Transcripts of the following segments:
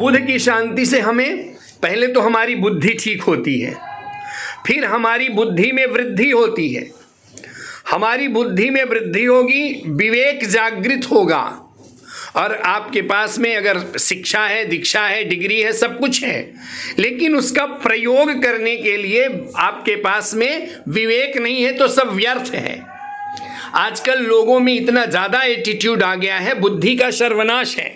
बुध की शांति से हमें पहले तो हमारी बुद्धि ठीक होती है, फिर हमारी बुद्धि में वृद्धि होती है। हमारी बुद्धि में वृद्धि होगी, विवेक जागृत होगा, और आपके पास में अगर शिक्षा है, दीक्षा है, डिग्री है, सब कुछ है, लेकिन उसका प्रयोग करने के लिए आपके पास में विवेक नहीं है तो सब व्यर्थ है। आजकल लोगों में इतना ज़्यादा एटीट्यूड आ गया है, बुद्धि का सर्वनाश है।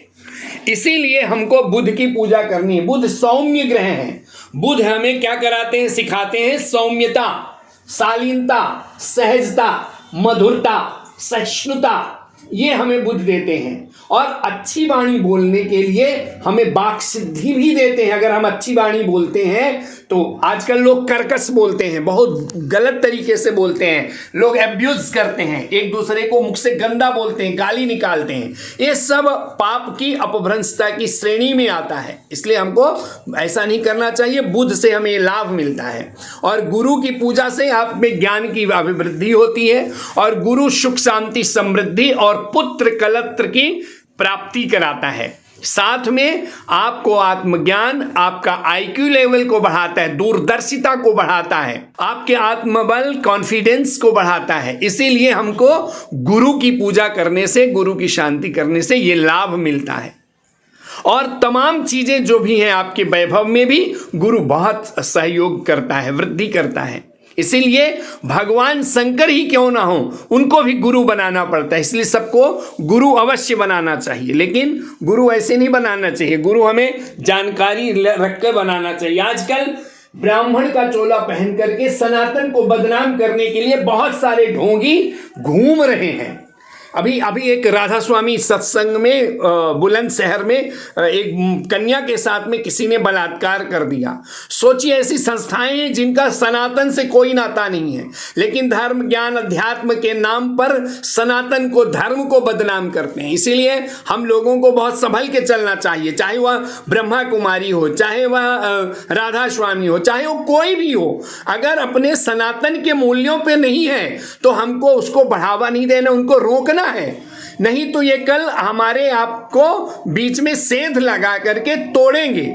इसीलिए हमको बुध की पूजा करनी है। बुध सौम्य ग्रह है। बुध हमें क्या कराते हैं, सिखाते हैं सौम्यता, शालीनता, सहजता, मधुरता, सहिष्णुता, ये हमें बुध देते हैं। और अच्छी वाणी बोलने के लिए हमें वाक सिद्धि भी देते हैं। अगर हम अच्छी वाणी बोलते हैं तो आजकल लोग कर्कश बोलते हैं, बहुत गलत तरीके से बोलते हैं, लोग एब्यूज करते हैं, एक दूसरे को मुख से गंदा बोलते हैं, गाली निकालते हैं। ये सब पाप की अपभ्रंशता की श्रेणी में आता है। इसलिए हमको ऐसा नहीं करना चाहिए। बुध से हमें लाभ मिलता है, और गुरु की पूजा से आप में ज्ञान की अभिवृद्धि होती है, और गुरु सुख शांति समृद्धि और पुत्र कलत्र की प्राप्ति कराता है। साथ में आपको आत्मज्ञान, आपका आईक्यू लेवल को बढ़ाता है, दूरदर्शिता को बढ़ाता है, आपके आत्मबल, कॉन्फिडेंस को बढ़ाता है। इसीलिए हमको गुरु की पूजा करने से, गुरु की शांति करने से ये लाभ मिलता है। और तमाम चीजें जो भी हैं आपके वैभव में भी गुरु बहुत सहयोग करता है, वृद्धि करता है। इसीलिए भगवान शंकर ही क्यों ना हो, उनको भी गुरु बनाना पड़ता है। इसलिए सबको गुरु अवश्य बनाना चाहिए, लेकिन गुरु ऐसे नहीं बनाना चाहिए। गुरु हमें जानकारी रख कर बनाना चाहिए। आजकल ब्राह्मण का चोला पहन करके सनातन को बदनाम करने के लिए बहुत सारे ढोंगी घूम रहे हैं। अभी एक राधा स्वामी सत्संग में बुलंदशहर में एक कन्या के साथ में किसी ने बलात्कार कर दिया। सोचिए, ऐसी संस्थाएं हैं जिनका सनातन से कोई नाता नहीं है, लेकिन धर्म, ज्ञान, अध्यात्म के नाम पर सनातन को, धर्म को बदनाम करते हैं। इसीलिए हम लोगों को बहुत संभल के चलना चाहिए, चाहे वह ब्रह्मा कुमारी हो, चाहे वह राधा स्वामी हो, चाहे वो कोई भी हो। अगर अपने सनातन के मूल्यों पे नहीं है तो हमको उसको बढ़ावा नहीं देना, उनको रोकना है। नहीं तो ये कल हमारे आपको बीच में सेंध लगा करके तोड़ेंगे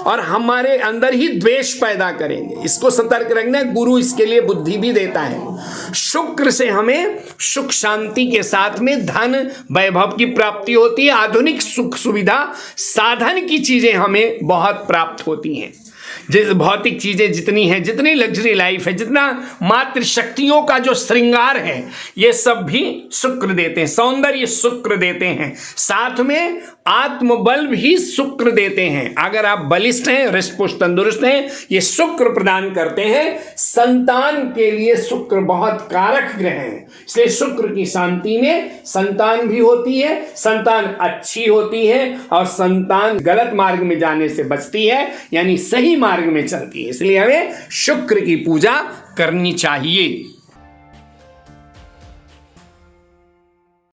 और हमारे अंदर ही द्वेष पैदा करेंगे। इसको सतर्क रखना। गुरु इसके लिए बुद्धि भी देता है। शुक्र से हमें सुख शांति के साथ में धन वैभव की प्राप्ति होती है। आधुनिक सुख सुविधा साधन की चीजें हमें बहुत प्राप्त होती हैं। जिस भौतिक चीजें जितनी हैं, जितनी लग्जरी लाइफ है, जितना मात्र शक्तियों का जो श्रृंगार है, ये सब भी शुक्र देते हैं। सौंदर्य शुक्र देते हैं, साथ में आत्मबल भी शुक्र देते हैं। अगर आप बलिष्ठ हैं, हृष्ट-पुष्ट तंदुरुस्त हैं, ये शुक्र प्रदान करते हैं। संतान के लिए शुक्र बहुत कारक ग्रह है। इसलिए शुक्र की शांति में संतान भी होती है, संतान अच्छी होती है, और संतान गलत मार्ग में जाने से बचती है, यानी सही मार्ग में चलती है। इसलिए हमें शुक्र की पूजा करनी चाहिए।